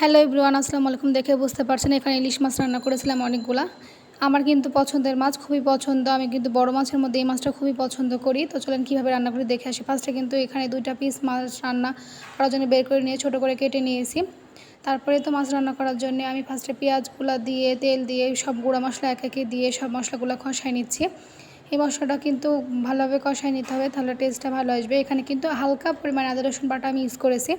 Hello everyone, আসসালামু আলাইকুম। দেখে বুঝতে পারছেন এখানে ইলিশ মাছ রান্না করেছিলাম অনেকগুলা। আমার কিন্তু পছন্দের মাছ, খুবই পছন্দ। আমি কিন্তু বড় মাছের মধ্যে এই মাছটা খুবই পছন্দ করি। তো চলেন কীভাবে রান্না করে দেখে আসি। ফার্স্টে কিন্তু এখানে 2টা পিস মাছ রান্না করার জন্য বের করে নিয়ে ছোটো করে কেটে নিয়েছি। তারপরে তো মাছ রান্না করার জন্য আমি ফার্স্টে পেঁয়াজগুলো দিয়ে, তেল দিয়ে, সব গুঁড়া মশলা এক একে দিয়ে সব মশলাগুলো কষাই নিচ্ছি। এই মশলাটা কিন্তু ভালোভাবে কষাই নিতে হবে, তাহলে টেস্টটা ভালো আসবে। এখানে কিন্তু হালকা পরিমাণে আদা রসুন বাটা আমি ইউজ করেছি।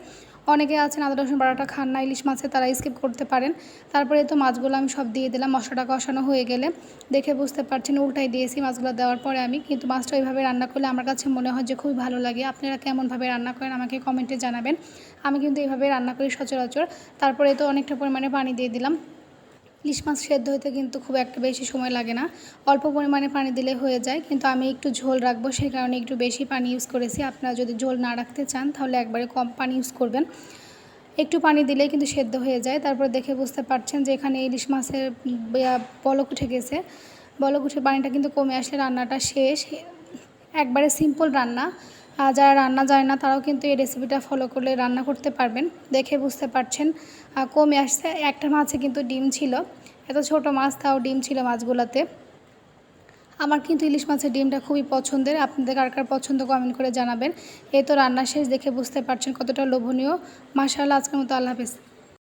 অনেকে আছেন আদা রসুন বাটাটা খান না ইলিশ মাছে, তারা স্কিপ করতে পারেন। তারপরে তো মাছগুলো আমি সব দিয়ে দিলাম। মশলাটা কষানো হয়ে গেলে দেখে বুঝতে পারছেন উল্টাই দিয়েছি। মাছগুলো দেওয়ার পরে আমি কিন্তু মাছটা ওইভাবে রান্না করলে আমার কাছে মনে হয় যে খুবই ভালো লাগে। আপনারা কেমনভাবে রান্না করেন আমাকে কমেন্টে জানাবেন। আমি কিন্তু এইভাবে রান্না করি সচরাচর। তারপরে তো অনেকটা পরিমাণে পানি দিয়ে দিলাম। ইলিশ মাছ সেদ্ধ হতে কিন্তু খুব একটা বেশি সময় লাগে না, অল্প পরিমাণে পানি দিলে হয়ে যায়। কিন্তু আমি একটু ঝোল রাখবো, সেই কারণে একটু বেশি পানি ইউজ করেছি। আপনারা যদি ঝোল না রাখতে চান তাহলে একবারে কম পানি ইউজ করবেন। একটু পানি দিলেই কিন্তু সেদ্ধ হয়ে যায়। তারপর দেখে বুঝতে পারছেন যে এখানে ইলিশ মাছের বলক উঠে গেছে। বলক উঠে পানিটা কিন্তু কমে আসলে রান্নাটা শেষ। একবারে সিম্পল রান্না। যারা রান্না জানে না তারাও কিন্তু এই রেসিপিটা ফলো করলে রান্না করতে পারবেন। দেখে বুঝতে পারছেন কমে আসছে। একটা মাছে কিন্তু ডিম ছিল, এত ছোট মাছ তাও ডিম ছিল মাছগুলোতে। আমার কিন্তু ইলিশ মাছের ডিমটা খুবই পছন্দের। আপনাদের কার কার পছন্দ কমেন্ট করে জানাবেন। এই তো রান্না শেষ, দেখে বুঝতে পারছেন কতটা লোভনীয়। মাশাআল্লাহ, আজকের মতো আল্লাহ হাফেজ।